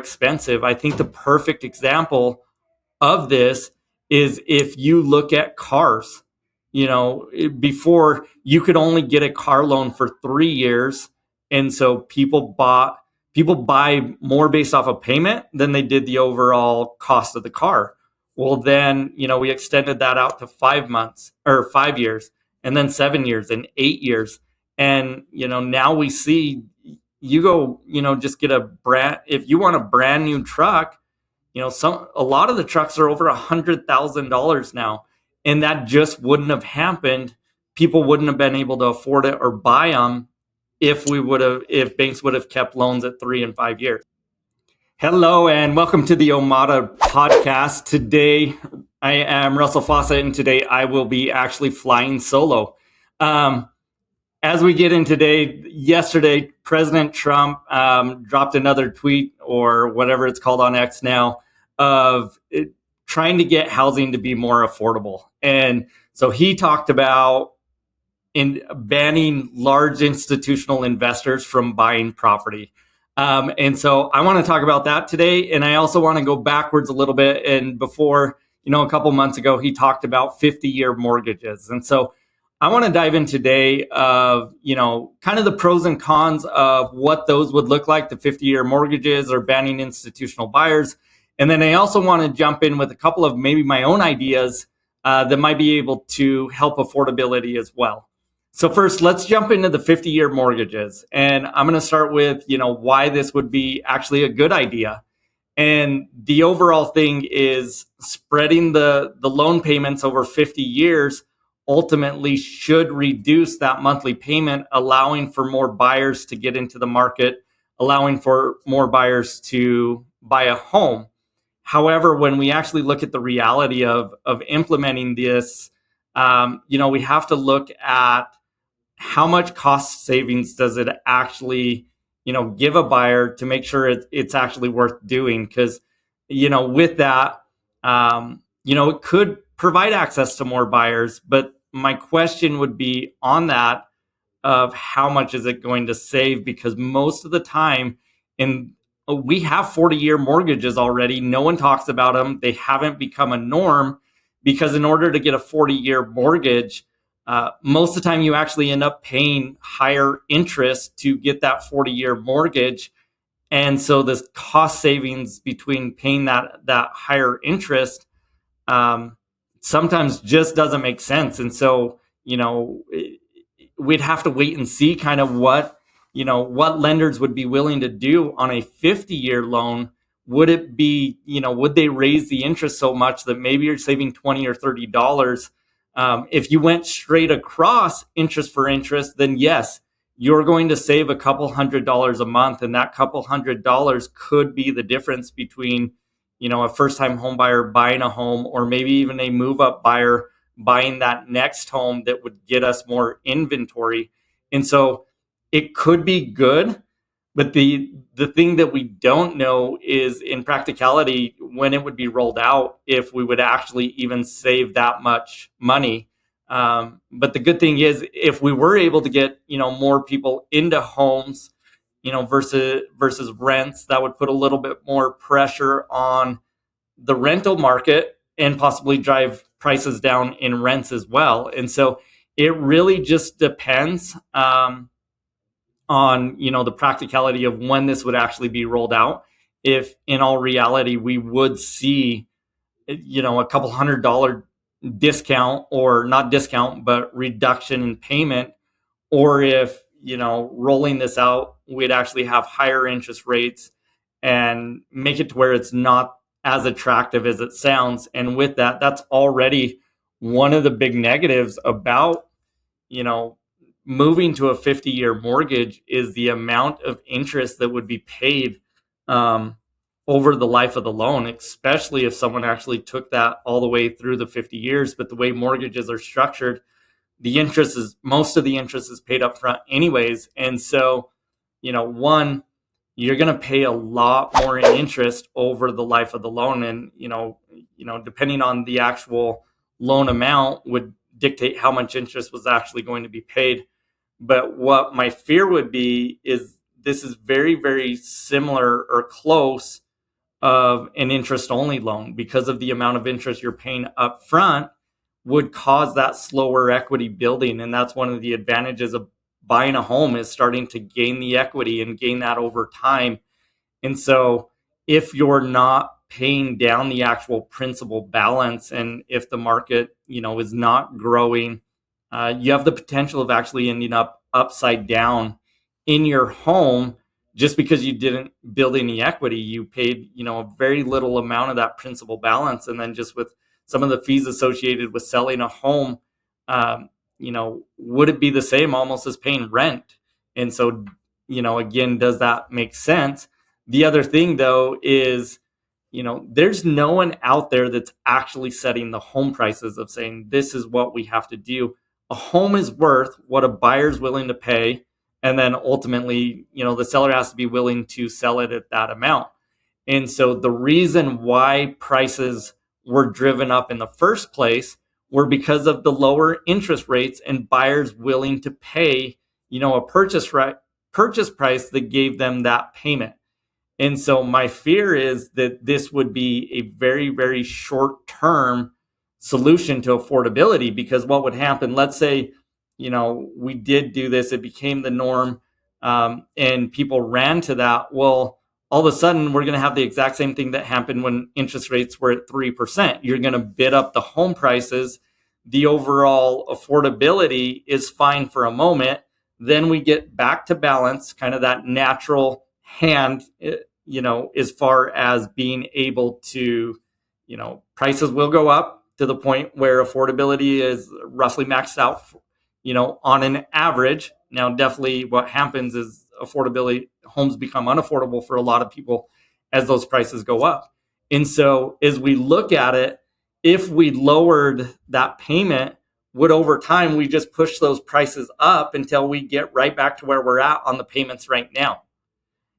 expensive. I think the perfect example of this is if you look at cars. Before you could only get a car loan for 3 years. And so people buy more based off of payment than they did the overall cost of the car. Well, then, we extended that out to 5 months or 5 years, and then 7 years and 8 years. And, now we see you go, just get if you want a brand new truck, a lot of the trucks are over $100,000 now. And that just wouldn't have happened. People wouldn't have been able to afford it or buy them if banks would have kept loans at 3 and 5 years. Hello, and welcome to the Omada Podcast. Today, I am Russell Faucette, and today I will be actually flying solo. As we get in today, yesterday, President Trump dropped another tweet, or whatever it's called on X now, of trying to get housing to be more affordable. And so he talked about banning large institutional investors from buying property. And so I want to talk about that today. And I also want to go backwards a little bit. And before, a couple months ago, he talked about 50-year mortgages. And so I want to dive in today of, kind of the pros and cons of what those would look like, the 50-year mortgages or banning institutional buyers. And then I also want to jump in with a couple of maybe my own ideas that might be able to help affordability as well. So first, let's jump into the 50-year mortgages. And I'm going to start with, why this would be actually a good idea. And the overall thing is spreading the loan payments over 50 years ultimately should reduce that monthly payment, allowing for more buyers to get into the market, allowing for more buyers to buy a home. However, when we actually look at the reality of implementing this, we have to look at how much cost savings does it actually, give a buyer to make sure it's actually worth doing. Because, with that, it could provide access to more buyers. But my question would be on that of how much is it going to save? Because most of the time we have 40-year mortgages already. No one talks about them. They haven't become a norm because in order to get a 40-year mortgage, most of the time you actually end up paying higher interest to get that 40-year mortgage. And so the cost savings between paying that higher interest sometimes just doesn't make sense. And so, we'd have to wait and see kind of what lenders would be willing to do on a 50-year loan. Would it be, would they raise the interest so much that maybe you're saving $20 or $30? If you went straight across interest for interest, then yes, you're going to save a couple $100 a month. And that couple $100 could be the difference between, a first-time home buyer buying a home, or maybe even a move-up buyer buying that next home that would get us more inventory. And so it could be good, but the thing that we don't know is in practicality when it would be rolled out, if we would actually even save that much money. But the good thing is if we were able to get, more people into homes, versus rents, that would put a little bit more pressure on the rental market and possibly drive prices down in rents as well. And so it really just depends on, the practicality of when this would actually be rolled out. If in all reality, we would see, a couple $100 discount, or not discount, but reduction in payment, or if, rolling this out, we'd actually have higher interest rates and make it to where it's not as attractive as it sounds. And with that, that's already one of the big negatives about, moving to a 50-year mortgage is the amount of interest that would be paid over the life of the loan, especially if someone actually took that all the way through the 50 years. But the way mortgages are structured, most of the interest is paid up front anyways. And so, one, you're going to pay a lot more in interest over the life of the loan. And, depending on the actual loan amount would dictate how much interest was actually going to be paid. But what my fear would be is this is very, very similar or close of an interest only loan, because of the amount of interest you're paying up front, would cause that slower equity building. And that's one of the advantages of buying a home, is starting to gain the equity and gain that over time. And so if you're not paying down the actual principal balance, and if the market, is not growing, you have the potential of actually ending up upside down in your home, just because you didn't build any equity. You paid, a very little amount of that principal balance. And then just with some of the fees associated with selling a home, would it be the same almost as paying rent? And so, again, does that make sense? The other thing, though, is, there's no one out there that's actually setting the home prices of saying, this is what we have to do. A home is worth what a buyer's willing to pay. And then ultimately, the seller has to be willing to sell it at that amount. And so the reason why prices were driven up in the first place were because of the lower interest rates and buyers willing to pay, a purchase price that gave them that payment. And so my fear is that this would be a very, very short-term solution to affordability, because what would happen, let's say, we did do this, it became the norm, and people ran to that. Well, all of a sudden, we're going to have the exact same thing that happened when interest rates were at 3%. You're going to bid up the home prices. The overall affordability is fine for a moment. Then we get back to balance, kind of that natural hand, as far as being able to, prices will go up to the point where affordability is roughly maxed out, on an average. Now, definitely what happens is homes become unaffordable for a lot of people as those prices go up. And so as we look at it, if we lowered that payment, would over time we just push those prices up until we get right back to where we're at on the payments right now?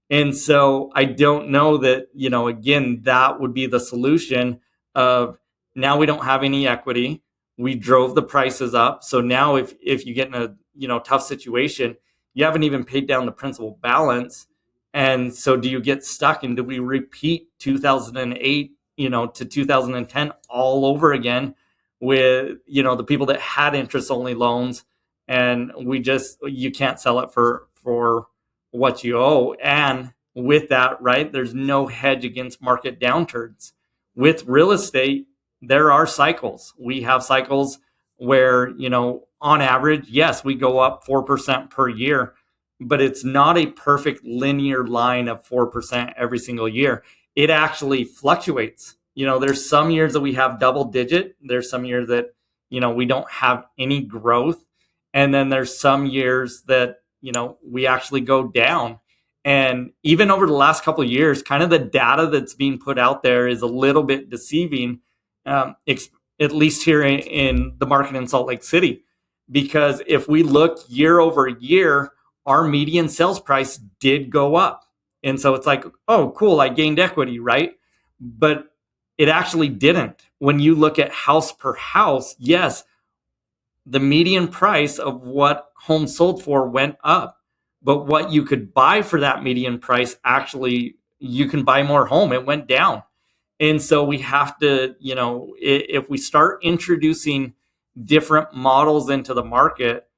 And so I don't know that, again, that would be the solution of, now we don't have any equity. We drove the prices up. So now if you get in a, tough situation, you haven't even paid down the principal balance. And so do you get stuck, and do we repeat 2008, to 2010 all over again with, the people that had interest only loans, and you can't sell it for what you owe. And with that, right, there's no hedge against market downturns. With real estate, there are cycles. We have cycles where, on average, yes, we go up 4% per year, but it's not a perfect linear line of 4% every single year. It actually fluctuates. There's some years that we have double digit. There's some years that, we don't have any growth. And then there's some years that, we actually go down. And even over the last couple of years, kind of the data that's being put out there is a little bit deceiving, at least here in the market in Salt Lake City. Because if we look year over year, our median sales price did go up. And so it's like, oh, cool, I gained equity, right? But it actually didn't. When you look at house per house, yes, the median price of what homes sold for went up. But what you could buy for that median price, actually, you can buy more home. It went down. And so we have to, if we start introducing different models into the market,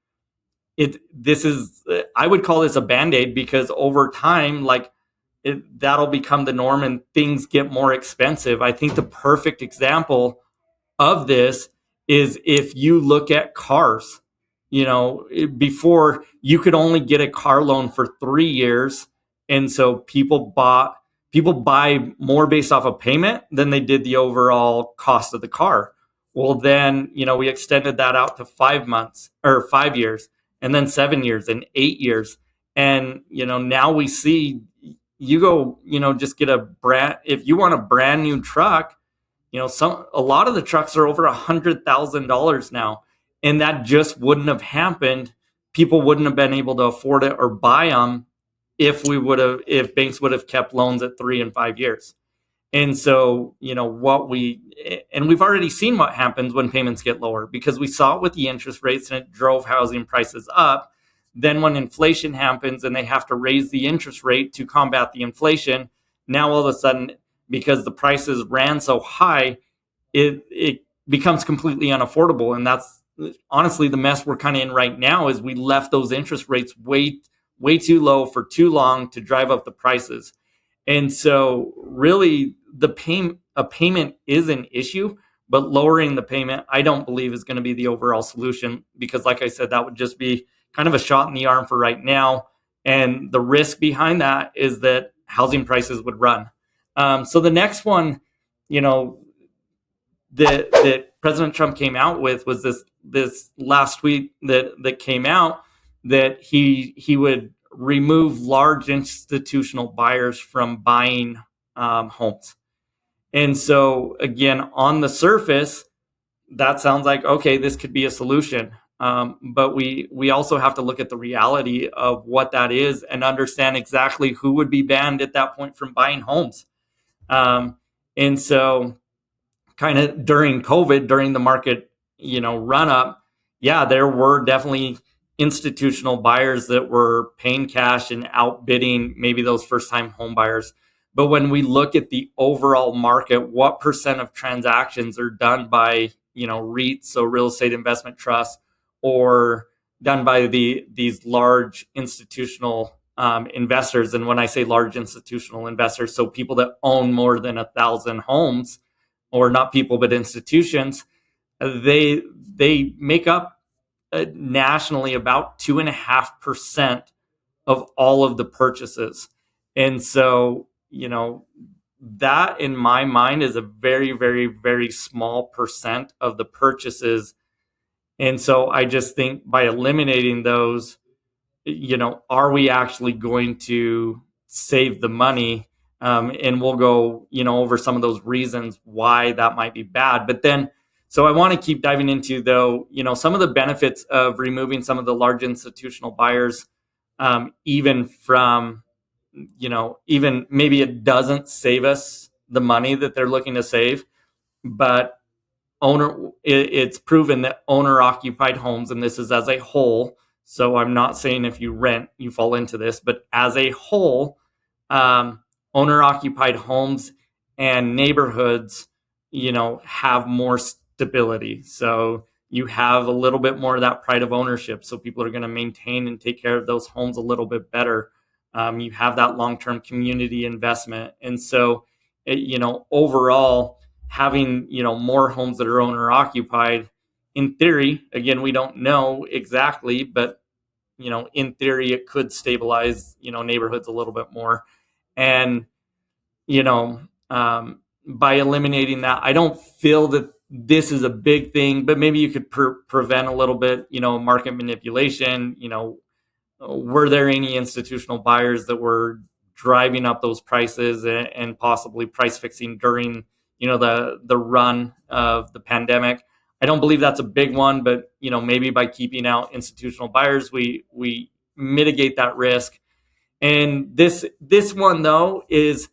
I would call this a Band-Aid, because over time, that'll become the norm and things get more expensive. I think the perfect example of this is if you look at cars. Before, you could only get a car loan for 3 years. And so people buy more based off of payment than they did the overall cost of the car. Well, then, we extended that out to 5 months or 5 years, and then 7 years and 8 years. And, now we see you go, just get if you want a brand new truck, a lot of the trucks are over $100,000 now. And that just wouldn't have happened. People wouldn't have been able to afford it or buy them if banks would have kept loans at 3 and 5 years. And so, we've already seen what happens when payments get lower, because we saw it with the interest rates and it drove housing prices up. Then when inflation happens and they have to raise the interest rate to combat the inflation, now all of a sudden because the prices ran so high, it becomes completely unaffordable. And that's honestly the mess we're kind of in right now, is we left those interest rates way too low for too long to drive up the prices. And so really a payment is an issue, but lowering the payment, I don't believe, is going to be the overall solution, because like I said, that would just be kind of a shot in the arm for right now. And the risk behind that is that housing prices would run. So the next one, you know, that President Trump came out with was this last tweet that came out, that he would remove large institutional buyers from buying homes. And so again, on the surface, that sounds like, okay, this could be a solution. But we also have to look at the reality of what that is and understand exactly who would be banned at that point from buying homes. And so kind of during COVID, during the market, run up, yeah, there were definitely institutional buyers that were paying cash and outbidding maybe those first time home buyers. But when we look at the overall market, what percent of transactions are done by, REITs, so real estate investment trusts, or done by these large institutional investors? And when I say large institutional investors, so people that own more than 1,000 homes, or not people, but institutions, they make up nationally about 2.5% of all of the purchases. And so, that in my mind is a very, very, very small percent of the purchases. And so I just think by eliminating those, are we actually going to save the money? And we'll go, over some of those reasons why that might be bad. But then, so I want to keep diving into, though, some of the benefits of removing some of the large institutional buyers, even from, even maybe it doesn't save us the money that they're looking to save, but it's proven that owner occupied homes, and this is as a whole, so I'm not saying if you rent, you fall into this, but as a whole, owner occupied homes and neighborhoods, have more stability. So you have a little bit more of that pride of ownership. So people are going to maintain and take care of those homes a little bit better. You have that long-term community investment. And so, overall, having, more homes that are owner occupied, in theory, again, we don't know exactly, but, in theory, it could stabilize, neighborhoods a little bit more. And, by eliminating that, I don't feel that this is a big thing, but maybe you could prevent a little bit, market manipulation. Were there any institutional buyers that were driving up those prices and possibly price fixing during, the run of the pandemic? I don't believe that's a big one, but, maybe by keeping out institutional buyers, we mitigate that risk. And this one, though, is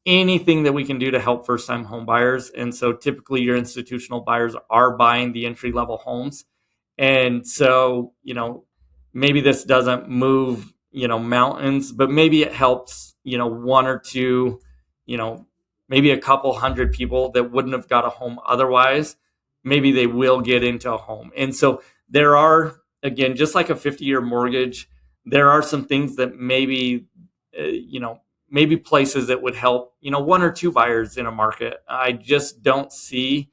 anything that we can do to help first-time home buyers. And so typically your institutional buyers are buying the entry-level homes. And so, maybe this doesn't move, mountains, but maybe it helps, one or two, maybe a couple hundred people that wouldn't have got a home otherwise. Maybe they will get into a home. And so there are, again, just like a 50-year mortgage, there are some things that maybe, maybe places that would help, one or two buyers in a market. I just don't see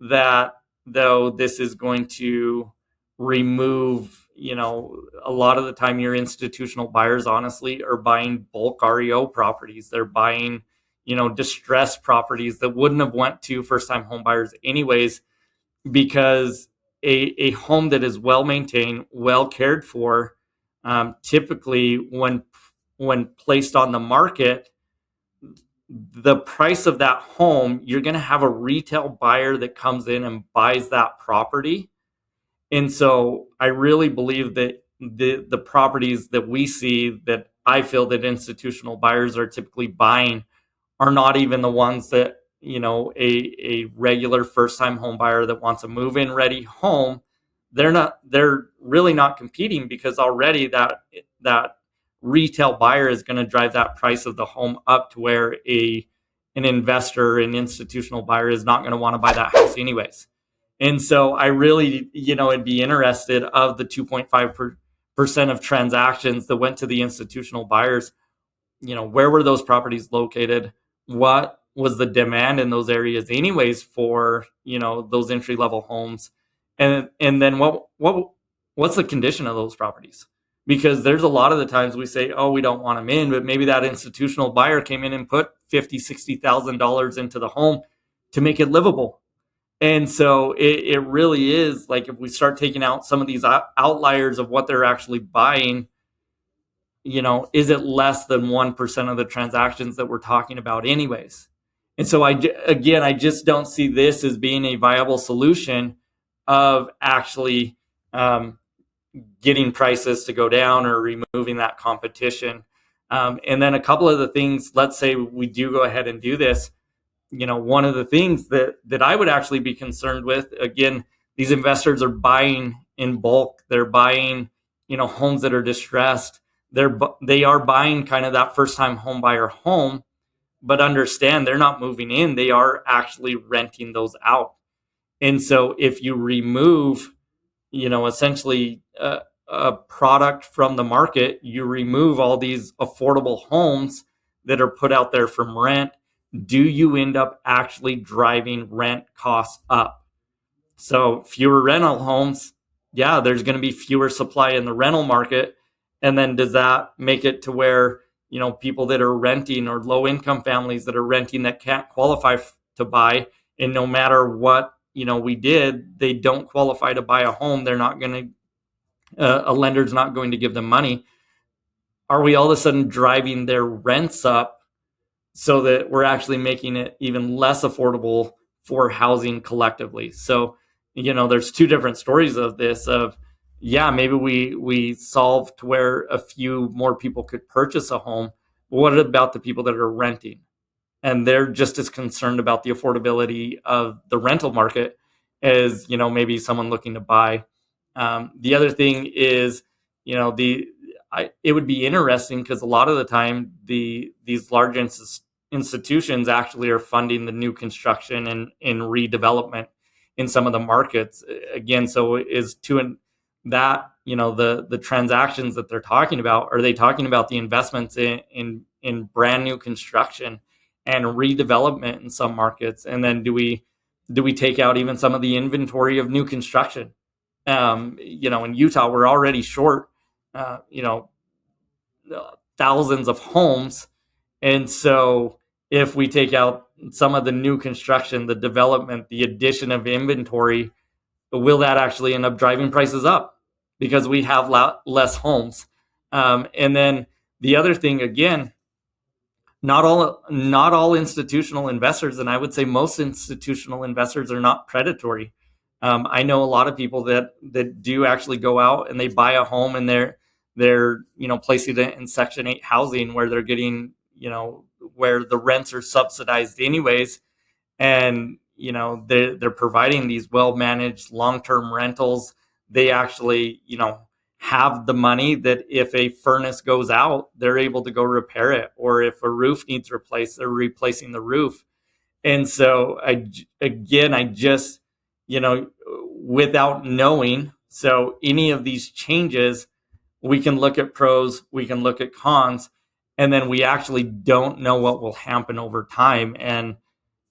that, though, this is going to remove, a lot of the time your institutional buyers, honestly, are buying bulk REO properties. They're buying, distressed properties that wouldn't have went to first-time home buyers anyways, because a home that is well maintained, well cared for, typically when placed on the market, the price of that home, you're going to have a retail buyer that comes in and buys that property. And so I really believe that the properties that we see, that I feel that institutional buyers are typically buying, are not even the ones that, a regular first-time home buyer that wants a move-in ready home, they're really not competing, because already that retail buyer is going to drive that price of the home up to where a an investor, an institutional buyer is not going to want to buy that house anyways. And so I really, would be interested of the 2.5% of transactions that went to the institutional buyers, where were those properties located? What was the demand in those areas anyways for, those entry level homes? And then what's the condition of those properties? Because there's a lot of the times we say, oh, we don't want them in, but maybe that institutional buyer came in and put $50,000-$60,000 into the home to make it livable. And so it really is like, if we start taking out some of these outliers of what they're actually buying, is it less than 1% of the transactions that we're talking about anyways? And so I just don't see this as being a viable solution of actually getting prices to go down or removing that competition. And then a couple of the things, let's say we do go ahead and do this, one of the things that I would actually be concerned with, again, these investors are buying in bulk. They're buying, homes that are distressed. They are buying kind of that first time home buyer home, but understand they're not moving in. They are actually renting those out. And so if you remove, essentially a product from the market, you remove all these affordable homes that are put out there from rent, do you end up actually driving rent costs up? So fewer rental homes, yeah, there's going to be fewer supply in the rental market. And then does that make it to where, people that are renting or low income families that are renting that can't qualify to buy, and no matter what, we did, they don't qualify to buy a home. They're not going to, a lender's not going to give them money. Are we all of a sudden driving their rents up so that we're actually making it even less affordable for housing collectively? So, there's two different stories of this of, yeah, maybe we solved to where a few more people could purchase a home. But what about the people that are renting? And they're just as concerned about the affordability of the rental market as, maybe someone looking to buy. The other thing is, it would be interesting because a lot of the time these large institutions actually are funding the new construction and redevelopment in some of the markets. Again, so is to that, the transactions that they're talking about, are they talking about the investments in brand new construction and redevelopment in some markets? And then do we take out even some of the inventory of new construction? In Utah, we're already short, thousands of homes. And so if we take out some of the new construction, the development, the addition of inventory, will that actually end up driving prices up because we have less homes? And then the other thing, again, not all institutional investors, and I would say most institutional investors, are not predatory. I know a lot of people that do actually go out and they buy a home and they're placing it in Section 8 housing where they're getting, where the rents are subsidized anyways, and they're providing these well-managed long-term rentals. They actually have the money that if a furnace goes out, they're able to go repair it, or if a roof needs replaced, they're replacing the roof. And so I just without knowing, so any of these changes, we can look at pros, we can look at cons, and then we actually don't know what will happen over time. And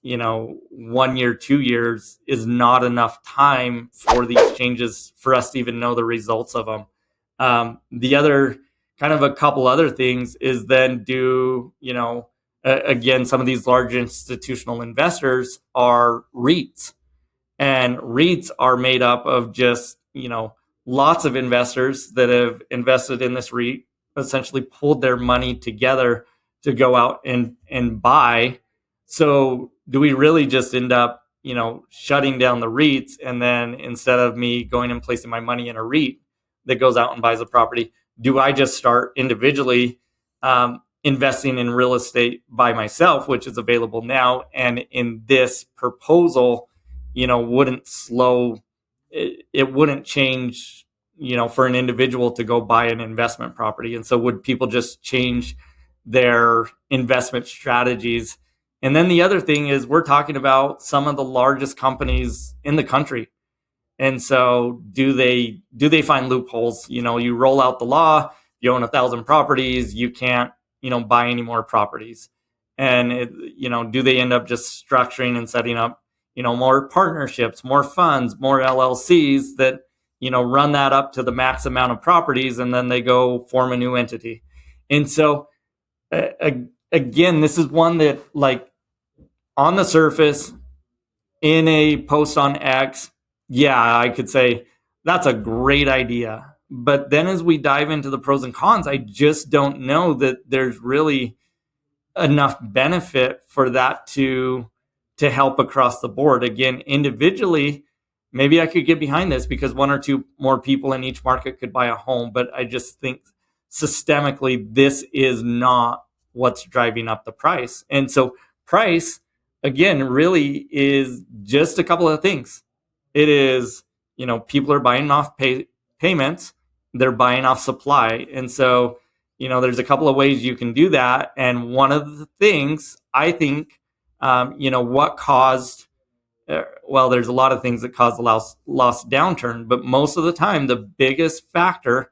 1 year, 2 years is not enough time for these changes for us to even know the results of them. The other kind of a couple other things is then again, some of these large institutional investors are REITs, and REITs are made up of just, lots of investors that have invested in this REIT, essentially pulled their money together to go out and buy. So do we really just end up, shutting down the REITs, and then instead of me going and placing my money in a REIT that goes out and buys a property, do I just start individually investing in real estate by myself, which is available now? And in this proposal, wouldn't it wouldn't change, for an individual to go buy an investment property. And so would people just change their investment strategies And then the other thing is we're talking about some of the largest companies in the country. And so do they find loopholes? You roll out the law, you own 1,000 properties, you can't, buy any more properties. And do they end up just structuring and setting up, more partnerships, more funds, more LLCs that, run that up to the max amount of properties, and then they go form a new entity. And so again, this is one that, like, on the surface, in a post on X, yeah, I could say that's a great idea. But then as we dive into the pros and cons, I just don't know that there's really enough benefit for that to help across the board. Again, individually, maybe I could get behind this because one or two more people in each market could buy a home. But I just think systemically, this is not what's driving up the price. And so price, again, really is just a couple of things. It is, people are buying off payments, they're buying off supply. And so, there's a couple of ways you can do that. And one of the things I think, what caused, there's a lot of things that cause the loss downturn, but most of the time, the biggest factor,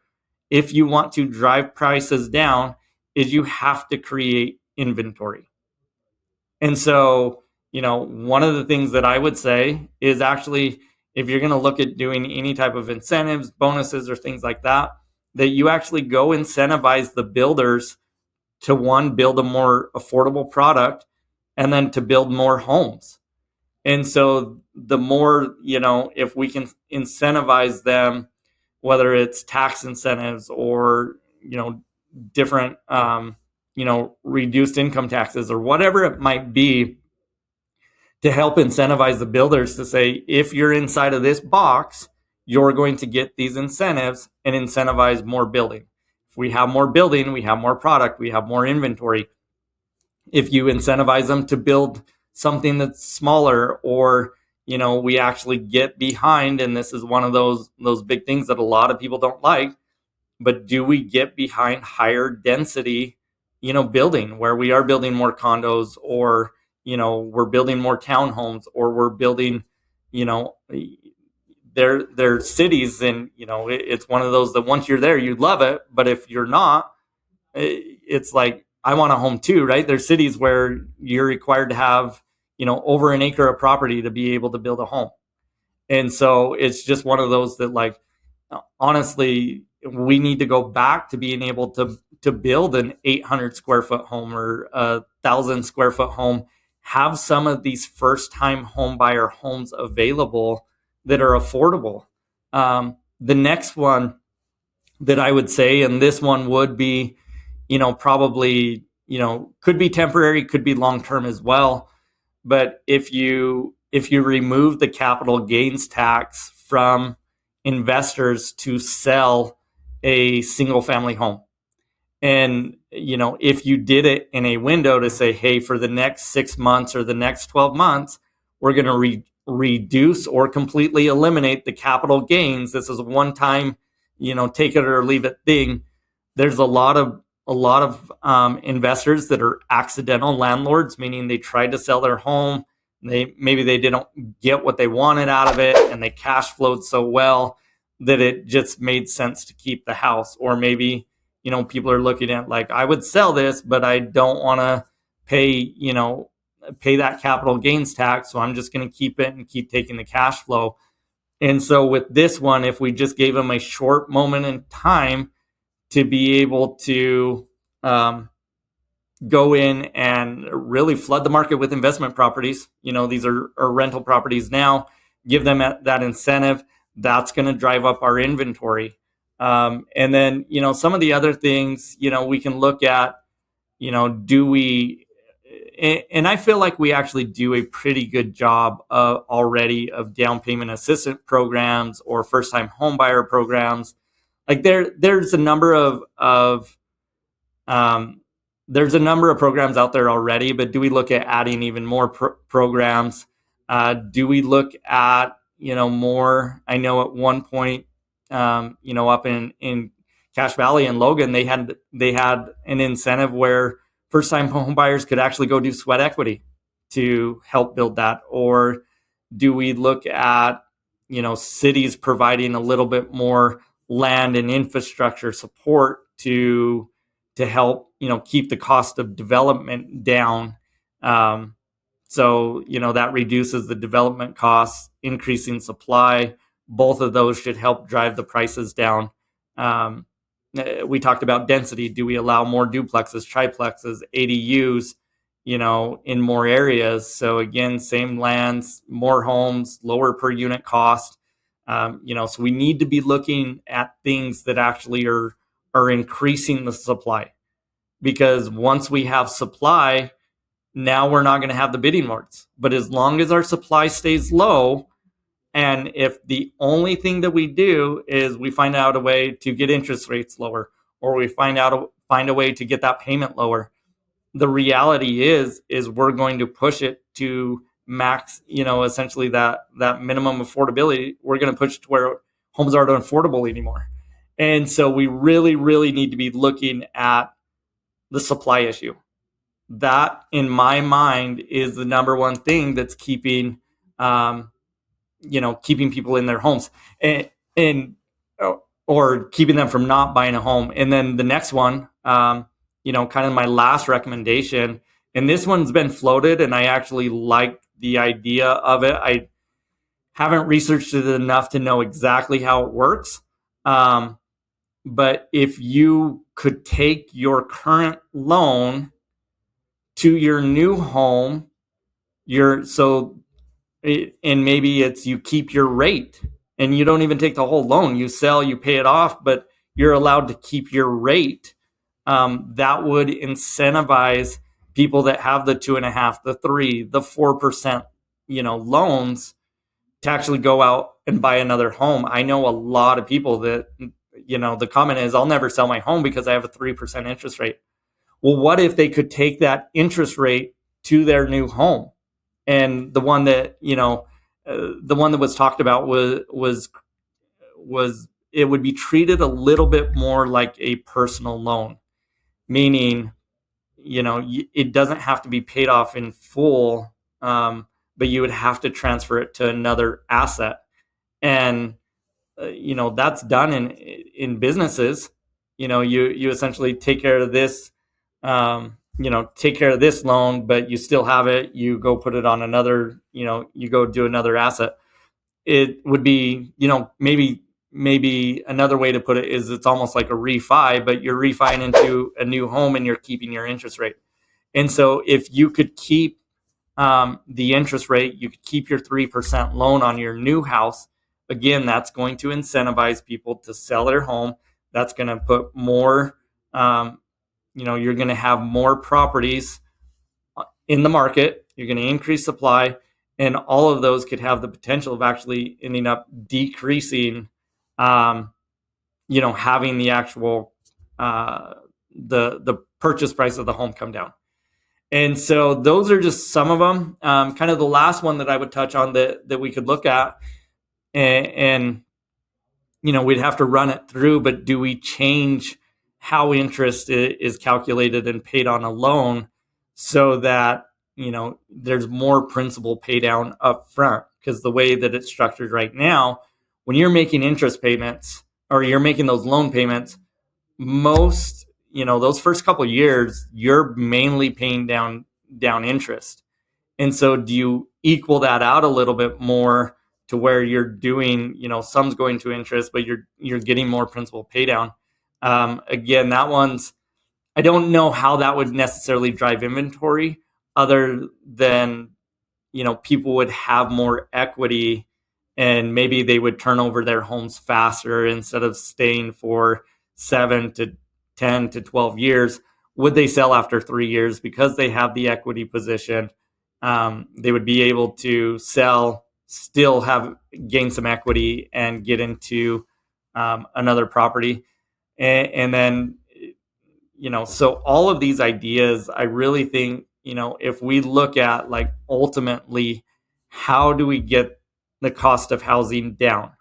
if you want to drive prices down, is you have to create inventory. And so, one of the things that I would say is actually, if you're going to look at doing any type of incentives, bonuses, or things like that, that you actually go incentivize the builders to, one, build a more affordable product, and then to build more homes. And so the more, if we can incentivize them, whether it's tax incentives or, different, reduced income taxes or whatever it might be, to help incentivize the builders to say, if you're inside of this box, you're going to get these incentives, and incentivize more building. If we have more building, we have more product, we have more inventory. If you incentivize them to build something that's smaller, or, we actually get behind, and this is one of those big things that a lot of people don't like, but do we get behind higher density, building, where we are building more condos, or, we're building more townhomes, or we're building, their cities. And, it's one of those that once you're there, you love it. But if you're not, it's like, I want a home too, right? There's cities where you're required to have, over an acre of property to be able to build a home. And so it's just one of those that, like, honestly, we need to go back to being able to build an 800 square foot home or 1,000 square foot home, have some of these first time home buyer homes available that are affordable. The next one that I would say, and this one would be, probably, could be temporary, could be long-term as well. But if you remove the capital gains tax from investors to sell a single family home, and, if you did it in a window to say, hey, for the next 6 months or the next 12 months, we're going to reduce or completely eliminate the capital gains. This is a one-time, take it or leave it thing. There's a lot of investors that are accidental landlords, meaning they tried to sell their home. Maybe they didn't get what they wanted out of it, and they cash flowed so well that it just made sense to keep the house. Or maybe, people are looking at, like, I would sell this, but I don't want to pay that capital gains tax. So I'm just going to keep it and keep taking the cash flow. And so with this one, if we just gave them a short moment in time to be able to go in and really flood the market with investment properties, these are rental properties now, give them that incentive, that's going to drive up our inventory. And then, some of the other things, we can look at, do we, and I feel like we actually do a pretty good job already of down payment assistance programs or first time home buyer programs. Like there's a number of programs out there already, but do we look at adding even more programs? Do we look at, more? I know at one point, up in Cache Valley and Logan, they had an incentive where first time home buyers could actually go do sweat equity. to help build that? Or do we look at, cities providing a little bit more land and infrastructure support to help, keep the cost of development down? So, that reduces the development costs, increasing supply. Both of those should help drive the prices down. We talked about density. Do we allow more duplexes, triplexes, ADUs, in more areas? So again, same lands, more homes, lower per unit cost. So we need to be looking at things that actually are increasing the supply, because once we have supply, now we're not going to have the bidding wars. But as long as our supply stays low, and if the only thing that we do is we find out a way to get interest rates lower, or we find a way to get that payment lower, the reality is we're going to push it to max, essentially that minimum affordability. We're going to push it to where homes aren't affordable anymore. And so we really, really need to be looking at the supply issue. That, in my mind, is the number one thing that's keeping people in their homes, and or keeping them from not buying a home. And then the next one, kind of my last recommendation, and this one's been floated, and I actually like the idea of it. I haven't researched it enough to know exactly how it works. But if you could take your current loan to your new home, and maybe it's you keep your rate and you don't even take the whole loan. You sell, you pay it off, but you're allowed to keep your rate. That would incentivize people that have the 2.5%, the 3%, the 4%, loans to actually go out and buy another home. I know a lot of people that, the comment is, I'll never sell my home because I have a 3% interest rate. Well, what if they could take that interest rate to their new home? And the one that was talked about was it would be treated a little bit more like a personal loan, meaning, it doesn't have to be paid off in full, but you would have to transfer it to another asset. And, that's done in businesses. You essentially take care of this, take care of this loan, but you still have it. You go put it on another, you go do another asset. It would be, maybe another way to put it is it's almost like a refi, but you're refining into a new home and you're keeping your interest rate. And so if you could keep the interest rate, you could keep your 3% loan on your new house. Again, that's going to incentivize people to sell their home. That's going to put more, you're going to have more properties in the market. You're going to increase supply, and all of those could have the potential of actually ending up decreasing, having the actual, the purchase price of the home come down. And so those are just some of them. Kind of the last one that I would touch on that we could look at, and we'd have to run it through, but do we change how interest is calculated and paid on a loan so that, there's more principal pay down up front? Because the way that it's structured right now, when you're making interest payments or you're making those loan payments, most, those first couple of years, you're mainly paying down interest. And so do you equal that out a little bit more to where you're doing, some's going to interest, but you're getting more principal pay down? Again, that one's, I don't know how that would necessarily drive inventory, other than, people would have more equity and maybe they would turn over their homes faster instead of staying for 7 to 10 to 12 years. Would they sell after 3 years because they have the equity position? They would be able to sell, still gain some equity and get into another property. And then, so all of these ideas, I really think, if we look at like ultimately, how do we get the cost of housing down?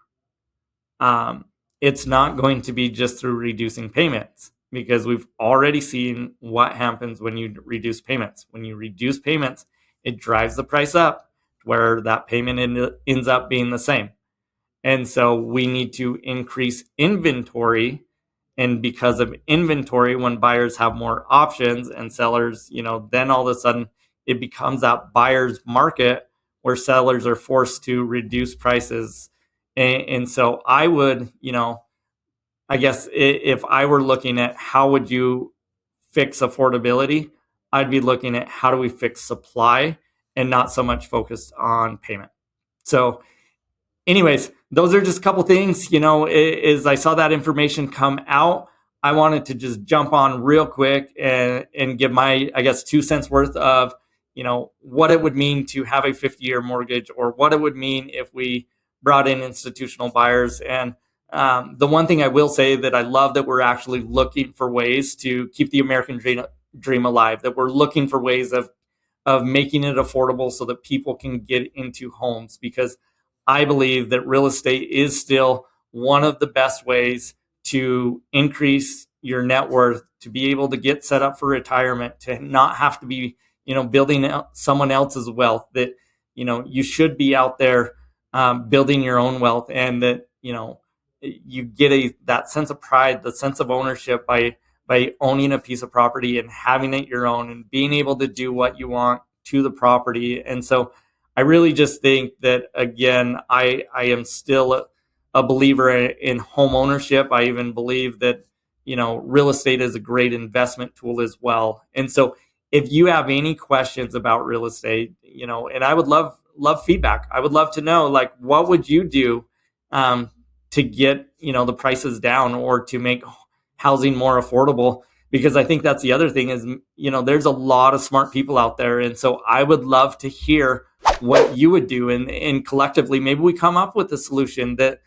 It's not going to be just through reducing payments, because we've already seen what happens when you reduce payments. When you reduce payments, it drives the price up where that payment ends up being the same. And so we need to increase inventory. And because of inventory, when buyers have more options and sellers, then all of a sudden it becomes that buyer's market where sellers are forced to reduce prices. And so I would, I guess if I were looking at how would you fix affordability, I'd be looking at how do we fix supply and not so much focused on payment. So anyways, those are just a couple things, as I saw that information come out, I wanted to just jump on real quick and give my, I guess, 2 cents worth of, what it would mean to have a 50-year mortgage, or what it would mean if we brought in institutional buyers. And the one thing I will say that I love that we're actually looking for ways to keep the American dream alive, that we're looking for ways of making it affordable so that people can get into homes, because I believe that real estate is still one of the best ways to increase your net worth, to be able to get set up for retirement, to not have to be, building someone else's wealth, that, you should be out there building your own wealth, and that, you get that sense of pride, the sense of ownership by owning a piece of property and having it your own and being able to do what you want to the property. And so I really just think that, again, I am still a believer in home ownership. I even believe that, real estate is a great investment tool as well. And so if you have any questions about real estate, and I would love feedback. I would love to know, like, what would you do to get, the prices down, or to make housing more affordable? Because I think that's the other thing is, there's a lot of smart people out there. And so I would love to hear what you would do. And collectively, maybe we come up with a solution that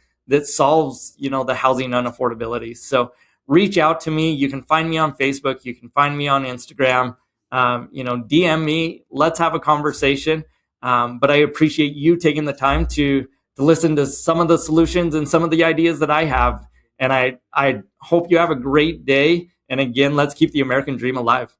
solves, the housing unaffordability. So reach out to me. You can find me on Facebook. You can find me on Instagram. DM me. Let's have a conversation. But I appreciate you taking the time to listen to some of the solutions and some of the ideas that I have. And I hope you have a great day. And again, let's keep the American dream alive.